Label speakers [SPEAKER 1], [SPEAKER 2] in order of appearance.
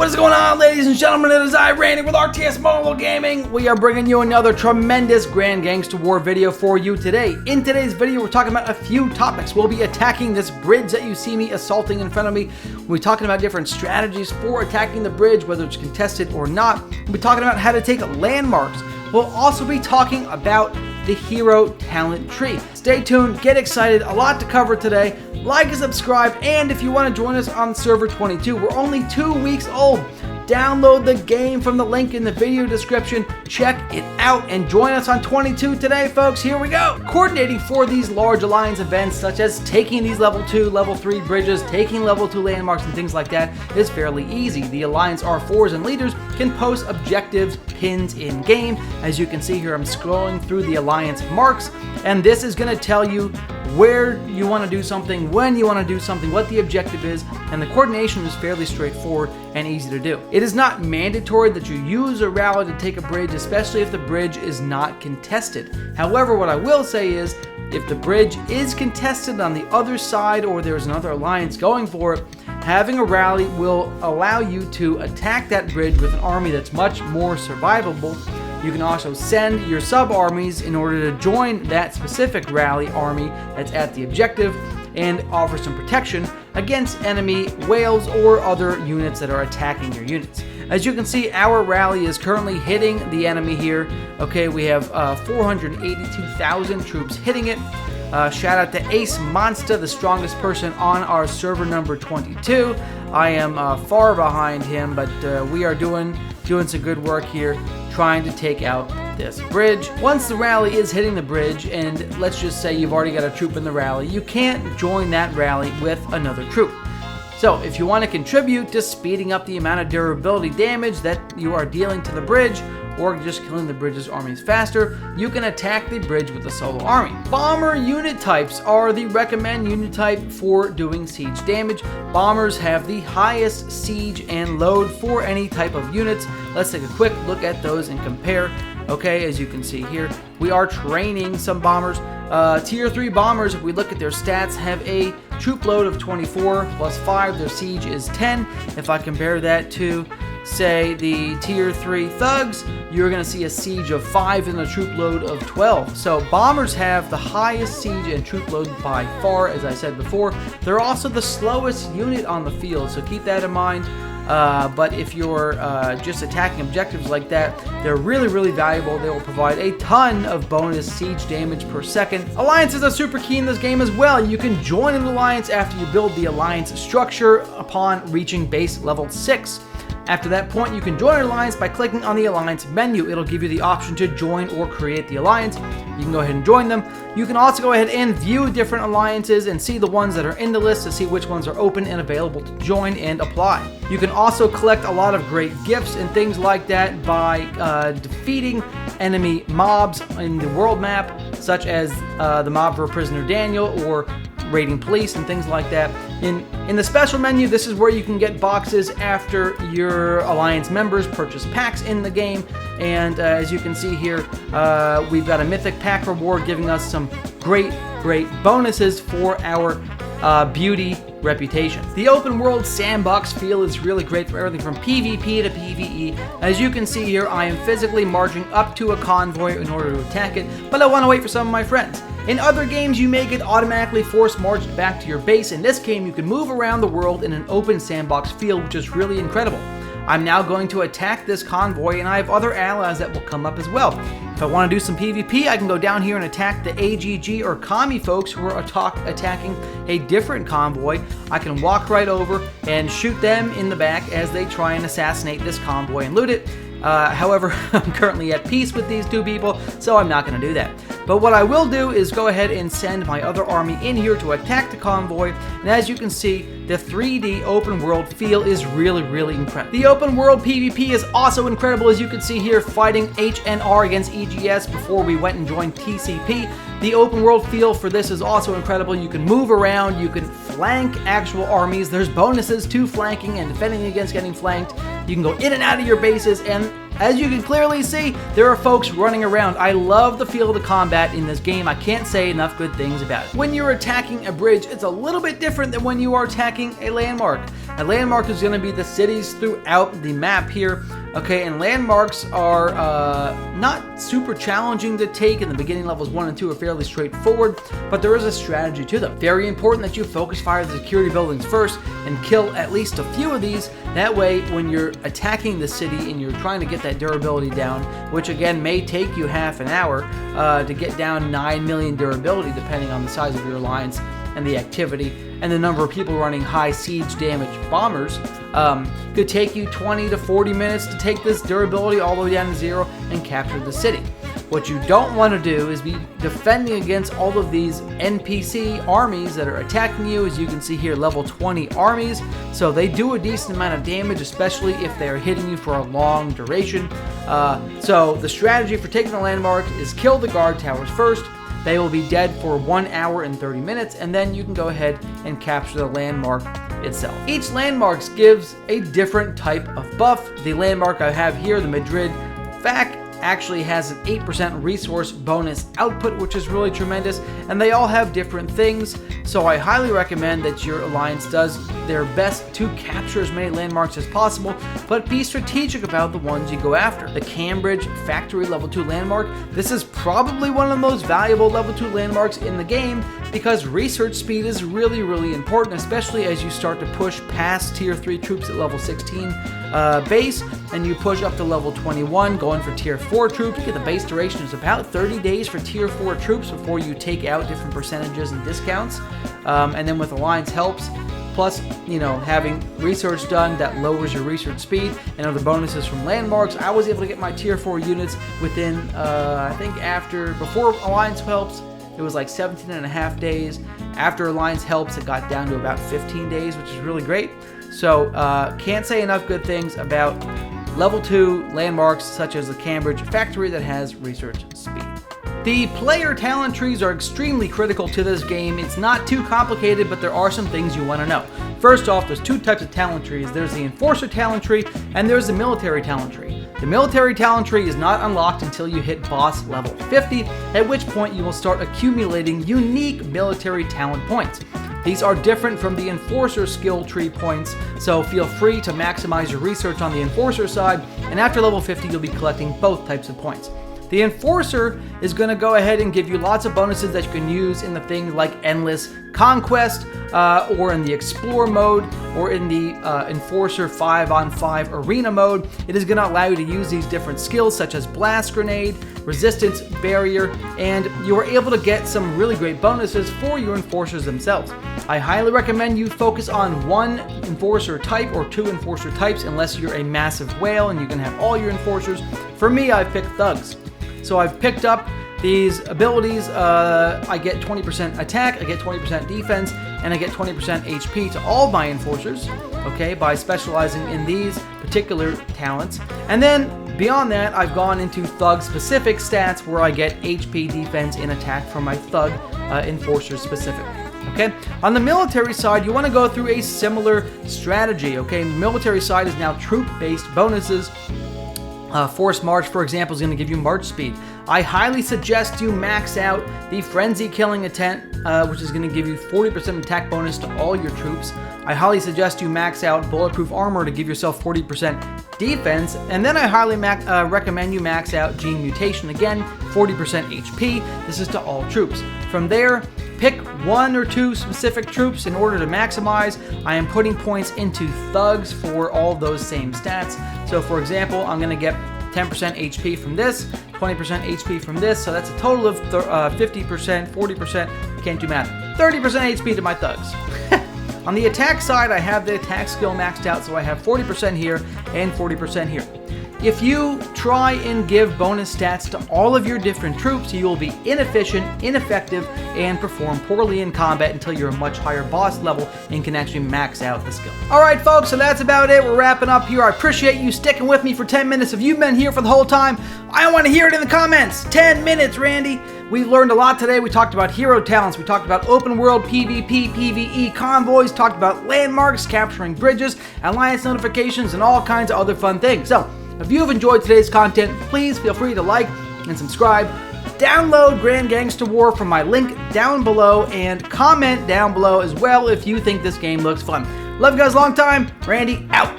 [SPEAKER 1] What is going on, ladies and gentlemen? It is I, Randy, with RTS Mobile Gaming. We are bringing you another tremendous Grand Gangster War video for you today. In today's video, we're talking about a few topics. We'll be attacking this bridge that you see me assaulting in front of me. We'll be talking about different strategies for attacking the bridge, whether it's contested or not. We'll be talking about how to take landmarks. We'll also be talking about the hero talent tree. Stay tuned, get excited, a lot to cover today. Like and subscribe, and if you want to join us on server 22, we're only 2 weeks old. Download the game from the link in the video description, check it out, and join us on 22 today, folks. Here we go. Coordinating for these large alliance events, such as taking these level 2, level 3 bridges, taking level 2 landmarks, and things like that, is fairly easy. The alliance R4s and leaders can post objectives, pins in game. As you can see here, I'm scrolling through the alliance marks, and this is going to tell you where you want to do something, when you want to do something, what the objective is, and the coordination is fairly straightforward and easy to do. It is not mandatory that you use a rally to take a bridge, especially if the bridge is not contested. However, what I will say is, if the bridge is contested on the other side or there's another alliance going for it, having a rally will allow you to attack that bridge with an army that's much more survivable. You can also send your sub-armies in order to join that specific rally army that's at the objective and offer some protection against enemy whales or other units that are attacking your units. As you can see, our rally is currently hitting the enemy here. Okay, we have 482,000 troops hitting it. Shout out to Ace Monster, the strongest person on our server number 22. I am far behind him, but we are doing some good work here, trying to take out this bridge. Once the rally is hitting the bridge, and let's just say you've already got a troop in the rally, you can't join that rally with another troop. So if you want to contribute to speeding up the amount of durability damage that you are dealing to the bridge, or just killing the bridge's armies faster, you can attack the bridge with a solo army. Bomber unit types are the recommend unit type for doing siege damage. Bombers have the highest siege and load for any type of units. Let's take a quick look at those and compare. Okay, as you can see here, we are training some bombers. Tier 3 bombers, if we look at their stats, have a troop load of 24 plus 5. Their siege is 10. If I compare that to, say, the tier 3 thugs, you're going to see a siege of 5 and a troop load of 12. So bombers have the highest siege and troop load by far, as I said before. They're also the slowest unit on the field, so keep that in mind. But if you're just attacking objectives like that, they're really valuable. They will provide a ton of bonus siege damage per second. Alliances are super key in this game as well. You can join an alliance after you build the alliance structure upon reaching base level 6. After that point, you can join an alliance by clicking on the alliance menu. It'll give you the option to join or create the alliance. You can go ahead and join them. You can also go ahead and view different alliances and see the ones that are in the list to see which ones are open and available to join and apply. You can also collect a lot of great gifts and things like that by defeating enemy mobs in the world map, such as the mob for Prisoner Daniel or raiding police and things like that. In the special menu, this is where you can get boxes after your alliance members purchase packs in the game. And as you can see here, we've got a mythic pack reward giving us some great bonuses for our beauty reputation. The open world sandbox feel is really great for everything from PvP to PvE. As you can see here, I am physically marching up to a convoy in order to attack it, but I want to wait for some of my friends. In other games, you may get automatically force marched back to your base. In this game, you can move around the world in an open sandbox field, which is really incredible. I'm now going to attack this convoy, and I have other allies that will come up as well. If I want to do some PvP, I can go down here and attack the AGG or Kami folks who are attacking a different convoy. I can walk right over and shoot them in the back as they try and assassinate this convoy and loot it. However, I'm currently at peace with these two people, so I'm not going to do that. But what I will do is go ahead and send my other army in here to attack the convoy, and as you can see, the 3D open world feel is really incredible. The open world PvP is also incredible, as you can see here, fighting HNR against EGS before we went and joined TCP. The open world feel for this is also incredible. You can move around, you can flank actual armies. There's bonuses to flanking and defending against getting flanked. You can go in and out of your bases, and as you can clearly see, there are folks running around. I love the feel of the combat in this game. I can't say enough good things about it. When you're attacking a bridge, it's a little bit different than when you are attacking a landmark. A landmark is going to be the cities throughout the map here. Okay, and landmarks are not super challenging to take. In the beginning, levels 1 and 2 are fairly straightforward, but there is a strategy to them. Very important that you focus fire the security buildings first and kill at least a few of these. That way, when you're attacking the city and you're trying to get that durability down, which again may take you half an hour to get down 9 million durability, depending on the size of your alliance and the activity and the number of people running high siege damage bombers, could take you 20 to 40 minutes to take this durability all the way down to 0 and capture the city. What you don't want to do is be defending against all of these NPC armies that are attacking you. As you can see here, level 20 armies, so they do a decent amount of damage, especially if they're hitting you for a long duration. So the strategy for taking the landmark is kill the guard towers first. They will be dead for 1 hour and 30 minutes, and then you can go ahead and capture the landmark itself. Each landmark gives a different type of buff. The landmark I have here, the Madrid FAC, actually has an 8% resource bonus output, which is really tremendous, and they all have different things, so I highly recommend that your alliance does their best to capture as many landmarks as possible, but be strategic about the ones you go after. The Cambridge Factory level 2 landmark, this is probably one of the most valuable level 2 landmarks in the game because research speed is really important, especially as you start to push past tier 3 troops at level 16 base, and you push up to level 21, going for tier 4 troops. You get the base duration is about 30 days for tier 4 troops before you take out different percentages and discounts. And then with alliance helps, plus, you know, having research done, that lowers your research speed, and other bonuses from landmarks. I was able to get my tier 4 units within, I think before alliance helps, it was like 17.5 days. After alliance helps, it got down to about 15 days, which is really great. So can't say enough good things about level 2 landmarks such as the Cambridge Factory that has research speed. The player talent trees are extremely critical to this game. It's not too complicated, but there are some things you want to know. First off, there's two types of talent trees. There's the Enforcer talent tree, and there's the Military talent tree. The Military talent tree is not unlocked until you hit boss level 50, at which point you will start accumulating unique military talent points. These are different from the Enforcer skill tree points, so feel free to maximize your research on the Enforcer side, and after level 50 you'll be collecting both types of points. The Enforcer is going to go ahead and give you lots of bonuses that you can use in the things like Endless Conquest, or in the Explore mode, or in the Enforcer 5-on-5 Arena mode. It is going to allow you to use these different skills such as Blast Grenade, Resistance Barrier, and you are able to get some really great bonuses for your Enforcers themselves. I highly recommend you focus on one Enforcer type or two Enforcer types unless you're a massive whale and you can have all your Enforcers. For me, I've picked Thugs. So I've picked up these abilities. I get 20% attack, I get 20% defense, and I get 20% HP to all my Enforcers, okay, by specializing in these particular talents. And then beyond that, I've gone into Thug-specific stats where I get HP, defense, and attack from my Thug Enforcers specifically. Okay, on the military side, you want to go through a similar strategy. Okay, military side is now troop-based bonuses. Force March, for example, is going to give you March speed. I highly suggest you max out the Frenzy Killing Intent, which is going to give you 40% attack bonus to all your troops. I highly suggest you max out Bulletproof Armor to give yourself 40% defense. And then I highly recommend you max out Gene Mutation, again, 40% HP. This is to all troops. From there, pick one or two specific troops in order to maximize. I am putting points into Thugs for all those same stats. So for example, I'm going to get 10% HP from this, 20% HP from this, so that's a total of 50%, 40%, can't do math, 30% HP to my Thugs. On the attack side, I have the attack skill maxed out, so I have 40% here and 40% here. If you try and give bonus stats to all of your different troops, you will be inefficient, ineffective, and perform poorly in combat until you're a much higher boss level and can actually max out the skill. Alright folks, so that's about it. We're wrapping up here. I appreciate you sticking with me for 10 minutes. If you've been here for the whole time, I want to hear it in the comments. 10 minutes, Randy. We learned a lot today. We talked about hero talents. We talked about open world, PvP, PvE, convoys, talked about landmarks, capturing bridges, alliance notifications, and all kinds of other fun things. So, if you have enjoyed today's content, please feel free to like and subscribe. Download Grand Gangster War from my link down below and comment down below as well if you think this game looks fun. Love you guys long time. Randy, out.